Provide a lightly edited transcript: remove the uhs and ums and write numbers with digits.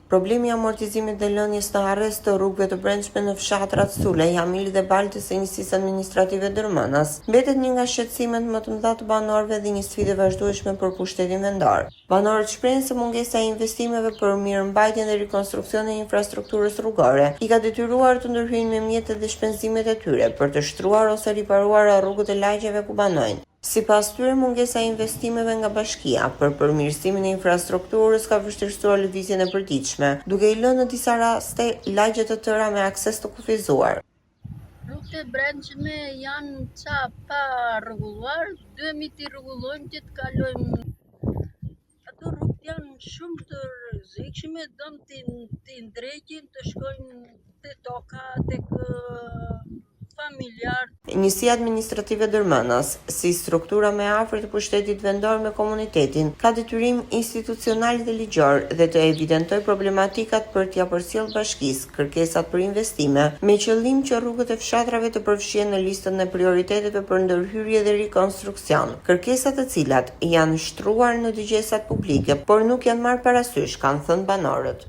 Problemi i amortizimit dhe lënies në harres të rrugëve të brendshme në fshatrat Sulej, Hamili dhe Baltës së njësisë administrative Dërmënas, mbetet një nga shqetësimet më të mëdha të banorëve dhe një sfidë e vazhdueshme për pushtetin vendor. Banorët shprehin se mungesa e investimeve për mirëmbajtjen dhe rikonstruksionin e infrastrukturës rrugore i ka detyruar të ndërhyjnë me mjetet dhe shpenzimet e tyre për të shtruar ose riparuar rrugët e lagjeve ku banojnë. Sipas tyre, mungesa e investimeve nga bashkia për përmirësimin e infrastrukturës ka vështirësuar lëvizjen e përditshme, duke i lënë në disa raste lagje të tëra me akses të kufizuar. Rrugët e brendshme janë ca pa rregulluar, duhemi t'i rregullojmë që të kalojmë. Ato rrugët janë shumë të rrezikshme, dom t'i ndreqin të shkojnë te toka, tek familjar. Njësia administrative Dërmënas, si struktura më e afërt e pushtetit vendor me komunitetin, ka detyrim institucional dhe ligjor dhe të evidentoj problematikat për t'ia përcjellë bashkisë kërkesat për investime, me qëllim që rrugët e fshatrave të përfshihen në listën e prioriteteve për ndërhyrje dhe rikonstruksion, kërkesat të cilat janë shtruar në dëgjesat publike, por nuk janë marrë parasysh, kanë thënë banorët.